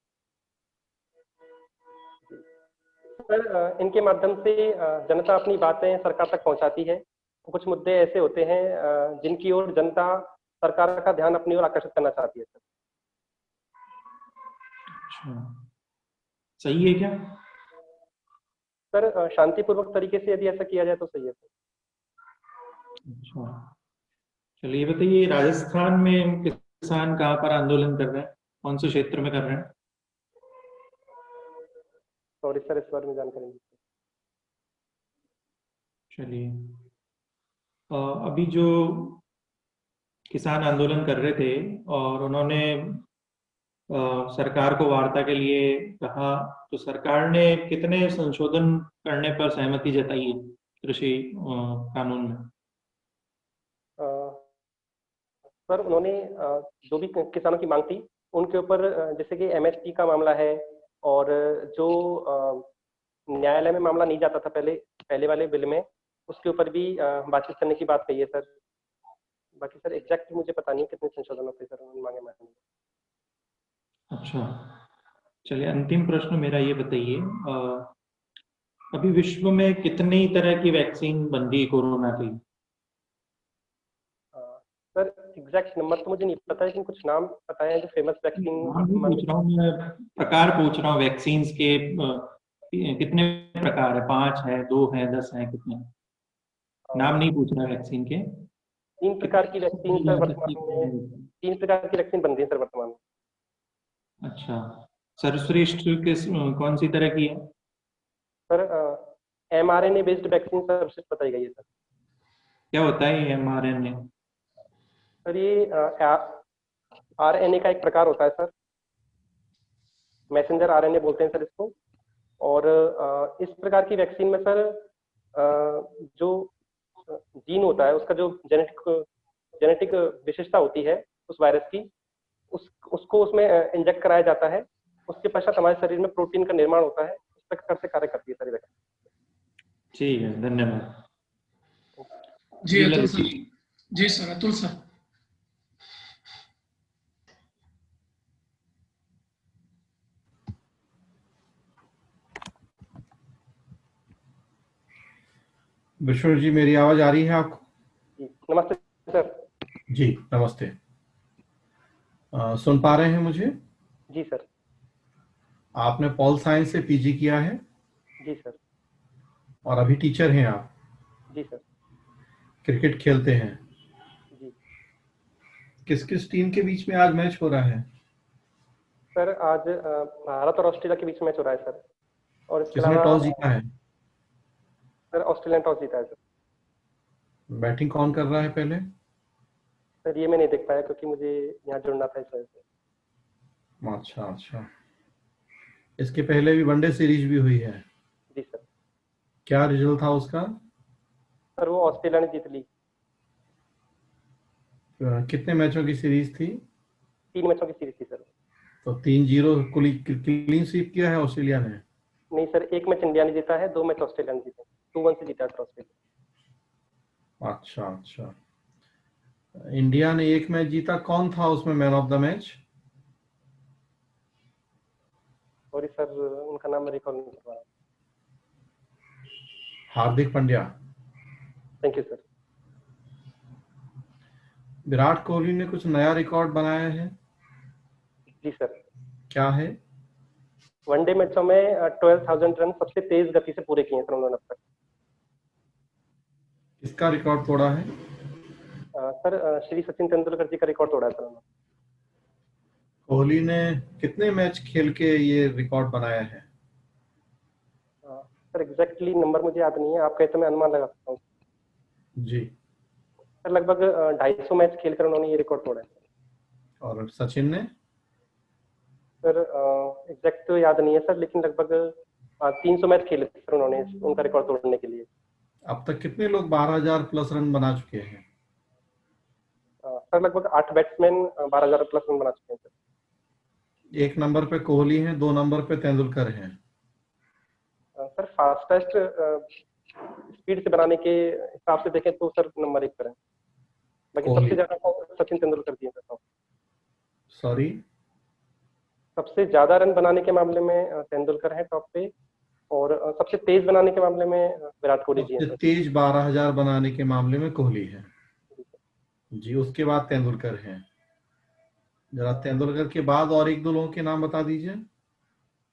[SPEAKER 2] सर इनके माध्यम से जनता अपनी बातें सरकार तक पहुंचाती है। कुछ मुद्दे ऐसे होते हैं जिनकी ओर जनता सरकार का ध्यान अपनी ओर आकर्षित करना चाहती है सर।
[SPEAKER 3] अच्छा, सही है क्या?
[SPEAKER 2] सर शांतिपूर्वक तरीके से यदि ऐसा किया जाए तो सही है सर।
[SPEAKER 3] अच्छा, चलिए बताइए, राजस्थान में किसान कहाँ पर आंदोलन कर रहे हैं, कौन से क्षेत्र में कर रहे हैं?
[SPEAKER 2] सॉरी सर, इस बारे में जानकारी नहीं।
[SPEAKER 3] चलिए, अभी जो किसान आंदोलन कर रहे थे और उन्होंने सरकार को वार्ता के लिए कहा, तो सरकार ने कितने संशोधन करने पर सहमति जताई है कृषि कानून में?
[SPEAKER 2] अ, सर उन्होंने जो भी किसानों की मांग थी उनके ऊपर जैसे कि एमएसपी का मामला है, और जो न्यायालय में मामला नहीं जाता था पहले पहले वाले बिल में, उसके ऊपर भी बातचीत करने की बात कही है सर। बाकी सर एग्जैक्ट मुझे पता नहीं कितने संशोधन होते सर उन्होंने मांगे मांगे।
[SPEAKER 3] अच्छा, चलिए अंतिम प्रश्न मेरा ये बताइए, अभी विश्व में कितनी तरह की वैक्सीन बन रही है कोरोना की?
[SPEAKER 2] सर एग्जैक्ट नंबर तो मुझे नहीं पता, लेकिन कुछ नाम पता है जो फेमस वैक्सीन
[SPEAKER 3] नाम नहीं पूछ रहा हूँ मैं, प्रकार पूछ रहा हूँ वैक्सीन्स के, कितने प्रकार है? 5 है, 2 है, 10 है, कितने? नाम नहीं पूछ रहा वैक्सीन के।
[SPEAKER 2] 3 प्रकार की वैक्सीन सर वर्तमान में,
[SPEAKER 3] अच्छा,
[SPEAKER 2] 3 प्रकार की वैक्सीन बन रही है सर वर्तमान में।
[SPEAKER 3] सर्वश्रेष्ठ किस कौन सी तरह की है?
[SPEAKER 2] Sir mRNA based vaccine services बताई गई है सर।
[SPEAKER 3] क्या होता है ये mRNA?
[SPEAKER 2] सर ये RNA का एक प्रकार होता है सर, मैसेंजर आरएनए बोलते हैं सर इसको। और इस प्रकार की वैक्सीन में सर जो जीन होता है उसका जो जेनेटिक विशेषता होती है उस वायरस की, उसको उसमें इंजेक्ट कराया जाता है। उसके पश्चात हमारे शरीर में प्रोटीन का निर्माण होता है। इस प्रकार से कार्य करती है सारी वैक्सीन।
[SPEAKER 3] ठीक है, धन्यवाद।
[SPEAKER 1] जी अतुल
[SPEAKER 3] ललित
[SPEAKER 1] सर। जी सर, अतुल सर।
[SPEAKER 4] विष्णु जी, मेरी आवाज आ रही है आपको?
[SPEAKER 2] जी नमस्ते सर।
[SPEAKER 4] जी नमस्ते। सुन पा रहे हैं मुझे?
[SPEAKER 2] जी सर।
[SPEAKER 4] आपने पॉल साइंस से पीजी किया है
[SPEAKER 2] जी सर।
[SPEAKER 4] और अभी टीचर हैं आप।
[SPEAKER 2] जी सर।
[SPEAKER 4] क्रिकेट खेलते हैं।
[SPEAKER 2] जी
[SPEAKER 4] किस किस टीम के बीच में आज मैच हो रहा है?
[SPEAKER 2] सर आज भारत और ऑस्ट्रेलिया के बीच मैच हो रहा है सर। और इसके
[SPEAKER 4] किसने
[SPEAKER 2] अलावा
[SPEAKER 4] टॉस जीता है?
[SPEAKER 2] सर ऑस्ट्रेलिया ने टॉस जीता है सर।
[SPEAKER 4] बैटिंग कौन कर रहा है पहले?
[SPEAKER 2] सर ये मैं नहीं देख पाया क्योंकि मुझे यहाँ जुड़ना था इस वजह से।
[SPEAKER 4] अच्छा अच्छा। इसके पहले भी वनडे सीरीज भी हुई है।
[SPEAKER 2] जी सर।
[SPEAKER 4] क्या रिजल्ट था उसका?
[SPEAKER 2] सर वो ऑस्ट्रेलिया ने जीत ली।
[SPEAKER 4] कितने मैचों की सीरीज थी?
[SPEAKER 2] 3 मैचों की सीरीज थी सर।
[SPEAKER 4] तो 3-0 क्लीन स्वीप किया है ऑस्ट्रेलिया ने।
[SPEAKER 2] नहीं सर, 1 मैच इंडिया ने जीता है, 2 मैच ऑस्ट्रेलिया ने जीते। 2-1 से जीता है सर ऑस्ट्रेलिया।
[SPEAKER 4] अच्छा अच्छा। इंडिया ने 1 मैच जीता, कौन था उसमें man of the match?
[SPEAKER 2] Sorry sir, उनका नाम मैं रिकॉल नहीं कर पा रहा।
[SPEAKER 4] Hardik Pandya.
[SPEAKER 2] Thank you sir.
[SPEAKER 4] Virat Kohli ने कुछ नया रिकॉर्ड बनाया है।
[SPEAKER 2] जी सर।
[SPEAKER 4] क्या है?
[SPEAKER 2] वनडे मैचों में 12,000 रन सबसे तेज गति से पूरे किए सर उन्होंने अब तक।
[SPEAKER 4] किसका रिकॉर्ड तोड़ा है?
[SPEAKER 2] सर श्री सचिन तेंदुलकर जी का रिकॉर्ड तोड़ा है सर उन्होंने।
[SPEAKER 4] कोहली ने कितने मैच खेल के ये रिकॉर्ड बनाया है?
[SPEAKER 2] सर एग्जैक्टली नंबर मुझे याद नहीं है, आप कहे तो मैं अनुमान लगा सकता हूँ।
[SPEAKER 4] जी।
[SPEAKER 2] सर लगभग 250 मैच खेलकर उन्होंने ये रिकॉर्ड तोड़ा है।
[SPEAKER 4] और सचिन ने?
[SPEAKER 2] सर एग्जैक्ट तो याद नहीं है सर, लेकिन लगभग 300 मैच खेले सर उन्होंने उनका रिकॉर्ड तोड़ने के लिए।
[SPEAKER 4] अब तक कितने लोग 12,000 प्लस रन बना चुके हैं?
[SPEAKER 2] सर लगभग 8 बैट्समैन 12,000 प्लस रन बना चुके हैं सर।
[SPEAKER 4] 1 नंबर पे कोहली है, 2 नंबर पे तेंदुलकर हैं।
[SPEAKER 2] सर फास्टेस्ट स्पीड से बनाने के हिसाब से देखें तो सर नंबर 1 पर है। बाकी
[SPEAKER 4] कोहली।
[SPEAKER 2] सबसे ज्यादा सचिन तेंदुलकर जी हैं सर।
[SPEAKER 4] सॉरी,
[SPEAKER 2] सबसे ज्यादा रन बनाने के मामले में तेंदुलकर है टॉप पे, और सबसे तेज बनाने के मामले में विराट कोहली जी हैं
[SPEAKER 4] सबसे
[SPEAKER 2] सर।
[SPEAKER 4] तेज 12,000 बनाने के मामले में कोहली है जी, उसके बाद तेंदुलकर है। जरा तेंदुलकर के बाद और एक दो लोगों के नाम बता दीजिए।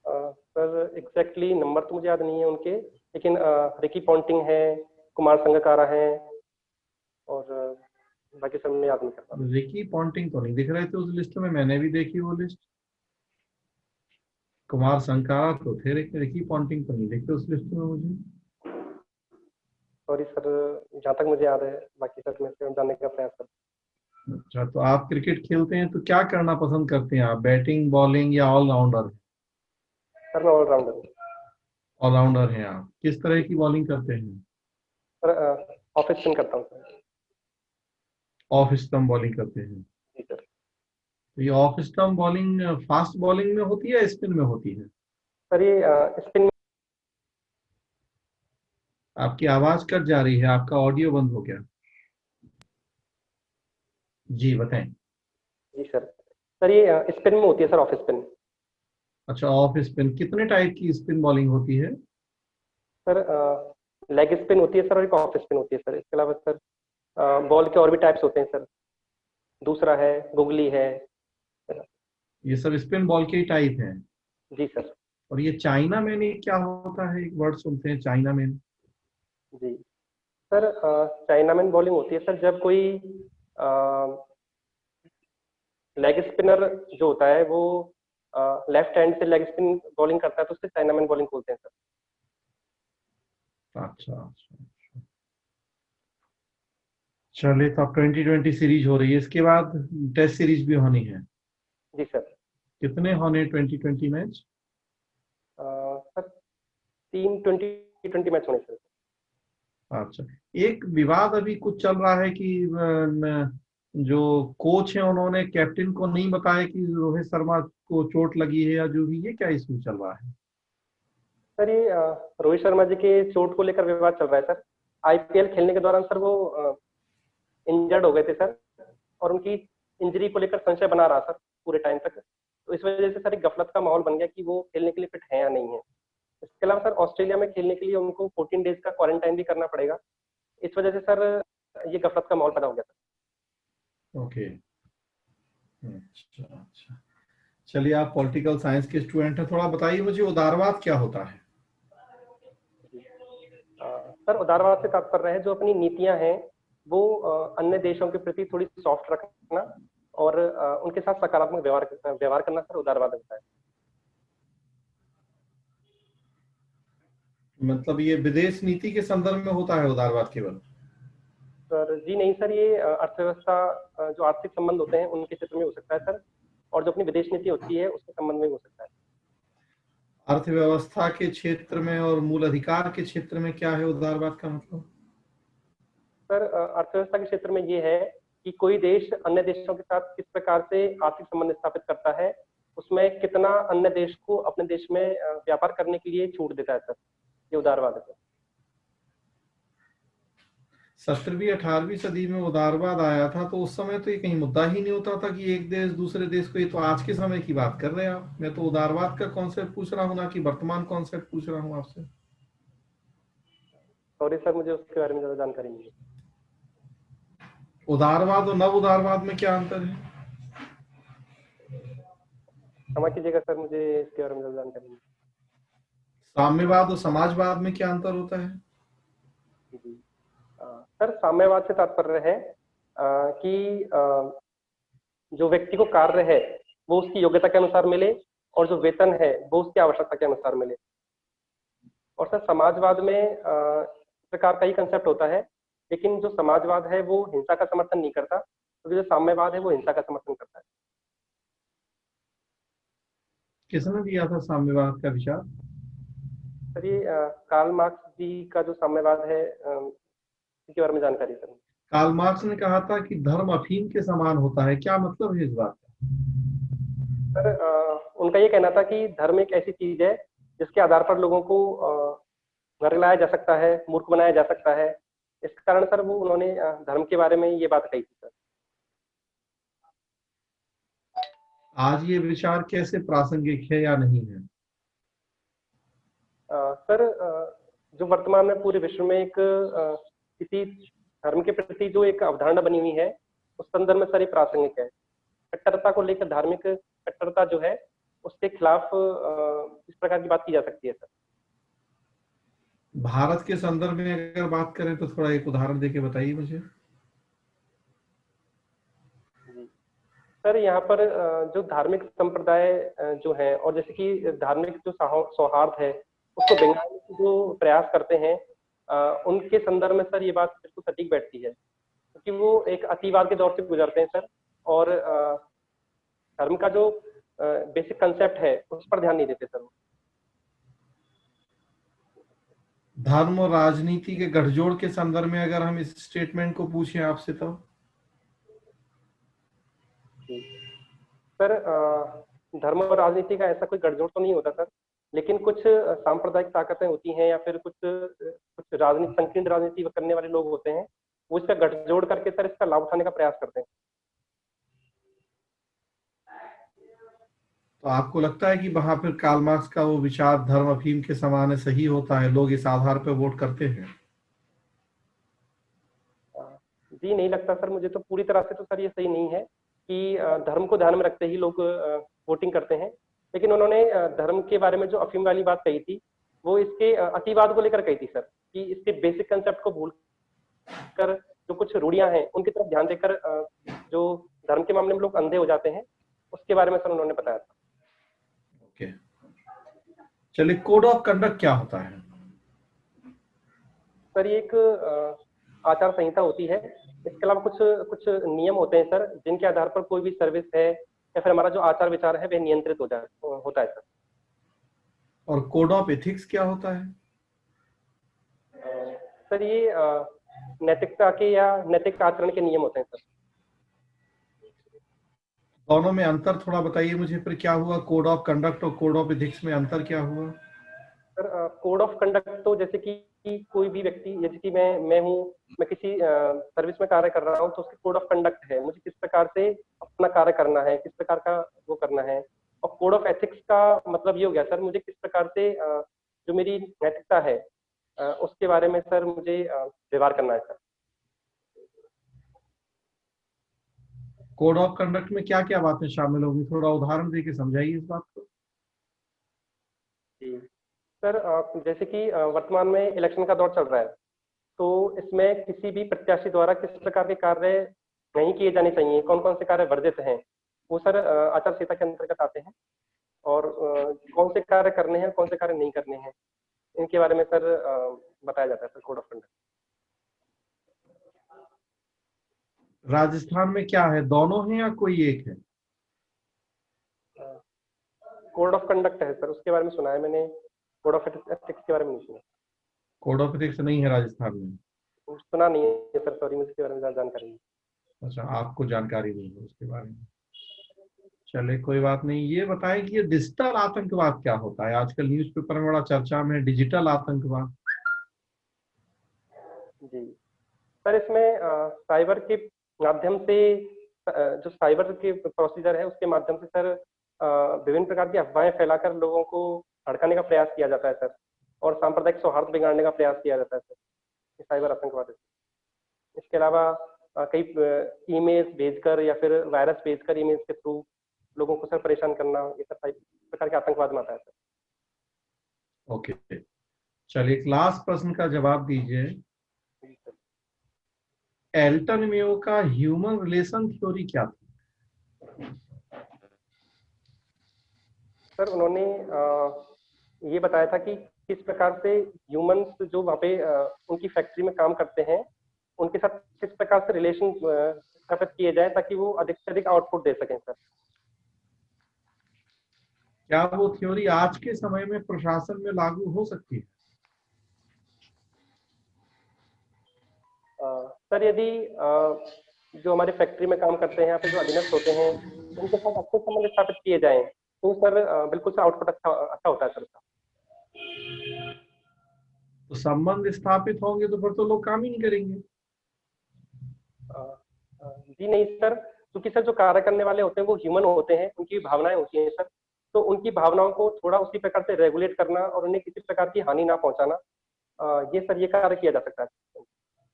[SPEAKER 2] सर एग्जैक्टली नंबर तो मुझे याद नहीं है उनके, लेकिन रिकी पॉन्टिंग है, कुमार संगकारा है, और बाकी सब मैं याद नहीं करता।
[SPEAKER 4] रिकी पॉन्टिंग तो नहीं दिख रहे थे उस लिस्ट में, मैंने भी देखी वो लिस्ट। कुमार संगकारा तो थे, रिकी पॉन्टिंग तो नहीं दिखते उस लिस्ट में मुझे।
[SPEAKER 2] सॉरी सर, जहाँ तक मुझे याद है, बाकी सर मैं इसमें जानने का प्रयास करता
[SPEAKER 4] अच्छा, तो आप क्रिकेट खेलते हैं तो क्या करना पसंद करते हैं आप, बैटिंग बॉलिंग या ऑलराउंडर?
[SPEAKER 2] हूँ। सर मैं ऑलराउंडर हूँ।
[SPEAKER 4] ऑलराउंडर हैं आप। किस तरह की बॉलिंग करते हैं?
[SPEAKER 2] सर ऑफ स्पिन करता हूँ सर।
[SPEAKER 4] ऑफ स्टंप बॉलिंग करते हैं।
[SPEAKER 2] जी सर।
[SPEAKER 4] तो ये off stump bowling fast bowling में होती है या स्पिन में होती है?
[SPEAKER 2] सर ये स्पिन।
[SPEAKER 4] आपकी आवाज कट जा रही है, आपका ऑडियो बंद हो गया। जी बताएं।
[SPEAKER 2] जी सर। सर ये स्पिन में होती है सर, ऑफ स्पिन।
[SPEAKER 4] अच्छा, ऑफ स्पिन। कितने टाइप की स्पिन बॉलिंग होती है?
[SPEAKER 2] सर लेग स्पिन होती है सर, और एक ऑफ स्पिन होती है सर। इसके अलावा सर बॉल के और भी टाइप्स होते हैं सर। दूसरा है गुगली है।
[SPEAKER 4] ये सब स्पिन बॉल के ही टाइप हैं।
[SPEAKER 2] जी सर।
[SPEAKER 4] और ये चाइना मैन ये क्या होता है, एक वर्ड सुनते हैं चाइना मैन।
[SPEAKER 2] जी सर, चाइनामैन बॉलिंग होती है सर जब कोई लेग स्पिनर जो होता है वो लेफ्ट हैंड से लेग स्पिन बॉलिंग करता है, तो उससे चाइनामैन बॉलिंग बोलते हैं सर।
[SPEAKER 4] अच्छा अच्छा। चलिए, तो अब 2020 सीरीज हो रही है, इसके बाद टेस्ट सीरीज भी होनी है।
[SPEAKER 2] जी सर।
[SPEAKER 4] कितने होने 2020 मैच?
[SPEAKER 2] सर 3 2020 मैच होने सर।
[SPEAKER 4] अच्छा, एक विवाद अभी कुछ चल रहा है कि जो कोच है उन्होंने कैप्टन को नहीं बताया कि रोहित शर्मा को चोट लगी है या जो भी, ये क्या इशू चल रहा है?
[SPEAKER 2] सर ये रोहित शर्मा जी के चोट को लेकर विवाद चल रहा है सर। आईपीएल खेलने के दौरान सर वो इंजर्ड हो गए थे सर, और उनकी इंजरी को लेकर संशय बना रहा सर पूरे टाइम तक। तो इस वजह से सर एक गफलत का माहौल बन गया कि वो खेलने के लिए फिट है या नहीं है। इसके अलावा सर ऑस्ट्रेलिया में खेलने के लिए उनको 14 डेज का क्वारंटाइन भी करना पड़ेगा। इस वजह से सर ये गफलत का माहौल पैदा हो गया सर।
[SPEAKER 4] ओके, अच्छा अच्छा। चलिए, आप पॉलिटिकल साइंस के स्टूडेंट हैं, थोड़ा बताइए मुझे उदारवाद क्या होता है?
[SPEAKER 2] सर उदारवाद से तात्पर्य है जो अपनी नीतियां हैं वो अन्य देशों के प्रति थोड़ी सॉफ्ट रखना, और उनके साथ सकारात्मक व्यवहार करना सर उदारवाद होता है।
[SPEAKER 4] मतलब ये विदेश नीति के संदर्भ में होता है उदारवाद केवल?
[SPEAKER 2] सर जी नहीं सर, ये अर्थव्यवस्था जो आर्थिक संबंध होते हैं उनके क्षेत्र में हो सकता है सर, और जो अपनी विदेश नीति होती है उसके संबंध में हो सकता है।
[SPEAKER 4] अर्थव्यवस्था के क्षेत्र में और मूल अधिकार के क्षेत्र में क्या है उदारवाद का मतलब?
[SPEAKER 2] सर अर्थव्यवस्था के क्षेत्र में ये है कि कोई देश अन्य देशों के साथ किस प्रकार से आर्थिक संबंध स्थापित करता है, उसमें कितना अन्य देश को अपने देश में व्यापार करने के लिए छूट देता है सर, ये उदारवाद है सर।
[SPEAKER 4] 17वीं 18वीं सदी में उदारवाद आया था तो उस समय तो ये कहीं मुद्दा ही नहीं होता था कि एक देश दूसरे देश को, ये तो आज के समय की बात कर रहे हैं आप। मैं तो उदारवाद का कॉन्सेप्ट पूछ रहा हूँ ना कि वर्तमान कॉन्सेप्ट पूछ रहा हूँ आपसे।
[SPEAKER 2] सॉरी सर, मुझे उसके बारे में ज्यादा जानकारी नहीं है।
[SPEAKER 4] उदारवाद और नव उदारवाद में क्या अंतर है?
[SPEAKER 2] क्षमा कीजिएगा सर, मुझे इसके बारे में ज्यादा जानकारी नहीं है।
[SPEAKER 4] साम्यवाद और समाजवाद में क्या अंतर होता है?
[SPEAKER 2] जी सर, साम्यवाद से तात्पर्य है कि जो व्यक्ति को कार्य है वो उसकी योग्यता के अनुसार मिले, और जो वेतन है वो उसकी आवश्यकता के अनुसार मिले। और सर समाजवाद में इस प्रकार का ही कंसेप्ट होता है, लेकिन जो समाजवाद है वो हिंसा का समर्थन नहीं करता, क्योंकि जो साम्यवाद है वो हिंसा का समर्थन करता है।
[SPEAKER 4] किसने दिया था साम्यवाद का विचार?
[SPEAKER 2] सर ये कार्ल मार्क्स जी का जो साम्यवाद है इसके बारे में जानकारी सर।
[SPEAKER 4] कार्ल मार्क्स ने कहा था कि धर्म अफीम के समान होता है, क्या मतलब है इस बात का?
[SPEAKER 2] सर उनका ये कहना था कि धर्म एक ऐसी चीज है जिसके आधार पर लोगों को वर्गलाया जा सकता है, मूर्ख बनाया जा सकता है। इस कारण सर वो उन्होंने धर्म के बारे में ये बात कही थी सर।
[SPEAKER 4] आज ये विचार कैसे प्रासंगिक है या नहीं है?
[SPEAKER 2] सर जो वर्तमान में पूरे विश्व में एक किसी धर्म के प्रति जो एक अवधारणा बनी हुई है, उस संदर्भ में सर ये प्रासंगिक है। कट्टरता को लेकर, धार्मिक कट्टरता जो है उसके खिलाफ इस प्रकार की बात की जा सकती है सर।
[SPEAKER 4] भारत के संदर्भ में अगर बात करें तो थोड़ा एक उदाहरण देके बताइए मुझे।
[SPEAKER 2] सर यहाँ पर जो धार्मिक संप्रदाय जो है, और जैसे कि धार्मिक जो सौहार्द है उसको बिगाड़ने की जो प्रयास करते हैं, उनके संदर्भ में सर ये बात बिल्कुल सटीक बैठती है, क्योंकि वो एक अतिवाद के दौर से गुजरते हैं सर, और धर्म का जो बेसिक कंसेप्ट है उस पर ध्यान नहीं देते सर।
[SPEAKER 4] धर्म और राजनीति के गठजोड़ के संदर्भ में अगर हम इस स्टेटमेंट को पूछें आपसे तो
[SPEAKER 2] सर धर्म और राजनीति का ऐसा कोई गठजोड़ तो नहीं होता सर, लेकिन कुछ सांप्रदायिक ताकतें होती हैं या फिर कुछ राजनीति, संकीर्ण राजनीति करने वाले लोग होते हैं, वो इसका गठजोड़ करके सर इसका लाभ उठाने का प्रयास करते हैं।
[SPEAKER 4] तो आपको लगता है कि वहां पर कार्ल मार्क्स का वो विचार धर्म अफीम के समान है, सही होता है, लोग इस आधार पर वोट करते हैं?
[SPEAKER 2] जी नहीं लगता सर, मुझे तो पूरी तरह से तो सर ये सही नहीं है कि धर्म को ध्यान में रखते ही लोग वोटिंग करते हैं। लेकिन उन्होंने धर्म के बारे में जो अफीम वाली बात कही थी, वो इसके अतिवाद को लेकर कही थी सर, कि इसके बेसिक कंसेप्ट को भूल कर जो कुछ रूढ़ियां हैं उनकी तरफ ध्यान देकर जो धर्म के मामले में लोग अंधे हो जाते हैं, उसके बारे में सर उन्होंने बताया था।
[SPEAKER 4] ओके, चलिए, कोड ऑफ कंडक्ट क्या होता है?
[SPEAKER 2] सर ये एक आचार संहिता होती है। इसके अलावा कुछ नियम होते हैं सर, जिनके आधार पर कोई भी सर्विस है या फिर हमारा जो आचार विचार है वह नियंत्रित होता है सर।
[SPEAKER 4] और कोड ऑफ एथिक्स क्या होता है?
[SPEAKER 2] सर ये नैतिकता के या नैतिक आचरण के नियम होते हैं सर।
[SPEAKER 4] दोनों में अंतर थोड़ा बताइए मुझे, फिर क्या हुआ कोड ऑफ कंडक्ट और कोड ऑफ एथिक्स में अंतर क्या हुआ?
[SPEAKER 2] सर कोड ऑफ कंडक्ट तो जैसे कि कोई भी व्यक्ति, जैसे कि मैं हूँ, मैं किसी सर्विस में कार्य कर रहा हूँ, तो उसकी कोड ऑफ कंडक्ट है, मुझे किस प्रकार से अपना कार्य करना है, किस प्रकार का वो करना है। और कोड ऑफ एथिक्स का मतलब ये हो गया सर, मुझे किस प्रकार से जो मेरी नैतिकता है उसके बारे में सर मुझे व्यवहार करना है सर।
[SPEAKER 4] कोड ऑफ कंडक्ट में क्या क्या बातें शामिल होंगी, थोड़ा उदाहरण देके समझाइए इस बात को।
[SPEAKER 2] जी सर, जैसे कि वर्तमान में इलेक्शन का दौर चल रहा है, तो इसमें किसी भी प्रत्याशी द्वारा किस प्रकार के कार्य नहीं किए जाने चाहिए, कौन कौन से कार्य वर्जित हैं, वो सर आचार संहिता के अंतर्गत आते हैं। और कौन से कार्य करने हैं, कौन से कार्य नहीं करने हैं, इनके बारे में सर बताया जाता है sir code of conduct.
[SPEAKER 4] Rajasthan में क्या है, दोनों हैं या कोई एक है?
[SPEAKER 2] कोड ऑफ कंडक्ट है सर, उसके बारे में सुना है मैंने, कोड ऑफ एथिक्स के बारे में नहीं सुना।
[SPEAKER 4] कोड ऑफ एथिक्स नहीं है राजस्थान में?
[SPEAKER 2] सुना नहीं है सर, सॉरी, मुझे इसके बारे में जानकारी नहीं।
[SPEAKER 4] अच्छा, आपको जानकारी नहीं है उसके बारे में। चले, कोई बात नहीं। ये बताएं कि ये डिजिटल आतंकवाद क्या होता है? आजकल न्यूज़पेपर में बड़ा चर्चा में डिजिटल आतंकवाद।
[SPEAKER 2] जी सर, इसमें साइबर के माध्यम से, जो साइबर के प्रोसीजर है उसके माध्यम से सर विभिन्न प्रकार की अफवाहें फैलाकर लोगों को भड़काने का प्रयास किया जाता है सर, और सांप्रदायिक सौहार्द बिगाड़ने का प्रयास किया जाता है सर, ये साइबर आतंकवाद है। इसके अलावा कई ईमेल्स भेजकर या फिर वायरस भेजकर ईमेल्स के थ्रू लोगों को सर परेशान करना, ये सब प्रकार के आतंकवाद में आता है सर।
[SPEAKER 4] ओके, चलिए, एक लास्ट प्रश्न का जवाब दीजिए। एल्टन मेयो का ह्यूमन रिलेशन थ्योरी क्या थी?
[SPEAKER 2] सर उन्होंने ये बताया था कि किस प्रकार से ह्यूमंस जो वहाँ पे उनकी फैक्ट्री में काम करते हैं, उनके साथ किस प्रकार से रिलेशन स्थापित किए जाए ताकि वो अधिक से अधिक आउटपुट दे सकें सर।
[SPEAKER 4] क्या वो थ्योरी आज के समय में प्रशासन में लागू हो सकती है?
[SPEAKER 2] सर यदि जो हमारे फैक्ट्री में काम करते हैं या फिर जो अधीनस्थ होते हैं, उनके साथ अच्छे संबंध स्थापित किए जाएं, तो सर बिल्कुल से आउटपुट अच्छा होता है सर।
[SPEAKER 4] तो संबंध स्थापित होंगे तो फिर तो लोग काम ही नहीं करेंगे।
[SPEAKER 2] जी नहीं सर, क्योंकि सर जो कार्य करने वाले होते हैं वो ह्यूमन होते हैं, उनकी भावनाएं होती हैं सर, तो उनकी भावनाओं को थोड़ा उसी प्रकार से रेगुलेट करना और उन्हें किसी प्रकार की हानि ना पहुंचाना, ये सर ये कार्य किया जा सकता है।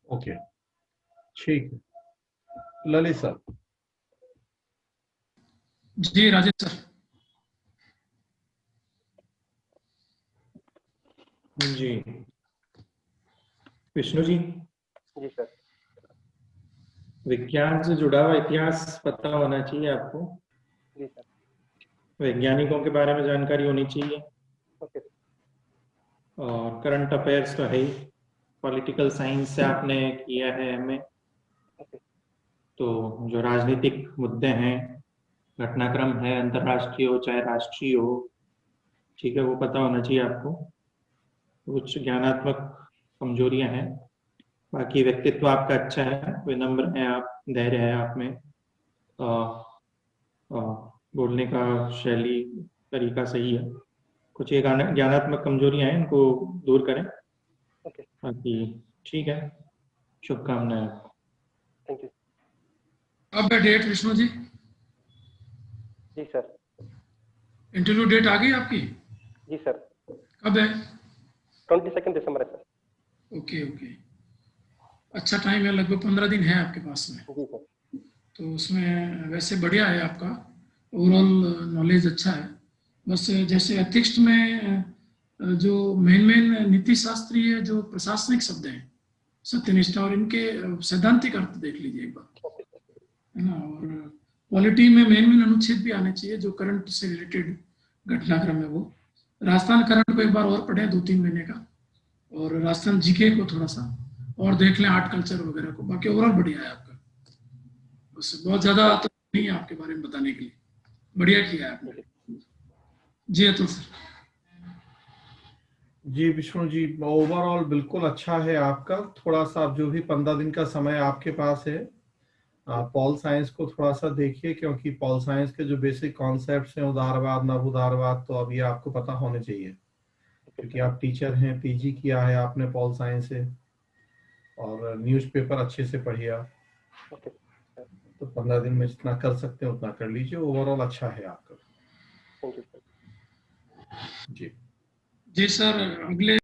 [SPEAKER 4] ओके, ठीक है। ललित सर।
[SPEAKER 1] जी राजेश सर।
[SPEAKER 3] जी विष्णु जी,
[SPEAKER 2] जी सर।
[SPEAKER 3] विज्ञान से जुड़ा हुआ इतिहास पता होना चाहिए आपको।
[SPEAKER 2] जी सर।
[SPEAKER 3] वैज्ञानिकों के बारे में जानकारी होनी चाहिए,
[SPEAKER 2] ओके।
[SPEAKER 3] और करंट अफेयर्स तो है ही। पॉलिटिकल साइंस से आपने किया है एमए, तो जो राजनीतिक मुद्दे हैं, घटनाक्रम है, अंतर्राष्ट्रीय हो चाहे राष्ट्रीय हो, ठीक है, वो पता होना चाहिए आपको। कुछ ज्ञानात्मक कमजोरियां हैं, बाकी व्यक्तित्व आपका अच्छा है, विनम्र है आप, धैर्य है आप में, बोलने का शैली तरीका सही है। कुछ ये ज्ञानात्मक कमजोरियां हैं, इनको दूर करें।
[SPEAKER 2] ओके।
[SPEAKER 3] बाकी ठीक है, शुभकामनाएं।
[SPEAKER 2] Thank you.
[SPEAKER 1] अब है डेट विष्णु जी?
[SPEAKER 2] जी सर।
[SPEAKER 1] इंटरव्यू डेट आ गई आपकी?
[SPEAKER 2] जी सर।
[SPEAKER 1] कब है?
[SPEAKER 2] 22 दिसंबर है सर।
[SPEAKER 1] ओके ओके, अच्छा टाइम है, लगभग 15 दिन है आपके पास में।
[SPEAKER 2] जी सर।
[SPEAKER 1] तो उसमें वैसे बढ़िया है आपका, ओवरऑल नॉलेज अच्छा है। बस जैसे एथिक्स में जो मेन नीति शास्त्रीय जो प्रशासनिक शब्द हैं, सत्यनिष्ठा, और इनके सैद्धांतिक अर्थ देख लीजिए एक बार, है ना। और पॉलिटी में मेन अनुच्छेद भी आने चाहिए जो करंट से रिलेटेड घटनाक्रम है वो। राजस्थान करंट को एक बार और पढ़े 2-3 महीने का, और राजस्थान जीके को थोड़ा सा और देख लें, आर्ट कल्चर वगैरह को। बाकी ओवरऑल बढ़िया है आपका, बस बहुत ज्यादा तो नहीं है आपके बारे में बताने के लिए, बढ़िया किया है आपने। जी अतुल सर।
[SPEAKER 4] जी विष्णु जी, ओवरऑल बिल्कुल अच्छा है आपका। थोड़ा सा जो भी 15 दिन का समय आपके पास है, पॉल साइंस को थोड़ा सा देखिए, क्योंकि पॉल साइंस के जो बेसिक कॉन्सेप्ट्स हैं, उदारवाद नव उदारवाद, तो अभी आपको पता होने चाहिए, क्योंकि आप टीचर हैं, पीजी किया है आपने पॉल साइंस से, और न्यूज़पेपर अच्छे से पढ़िए आप। तो 15 दिन में जितना कर सकते हैं उतना कर लीजिए। ओवरऑल अच्छा है आपका।
[SPEAKER 2] Thank you sir.
[SPEAKER 4] जी
[SPEAKER 1] जी सर, अगले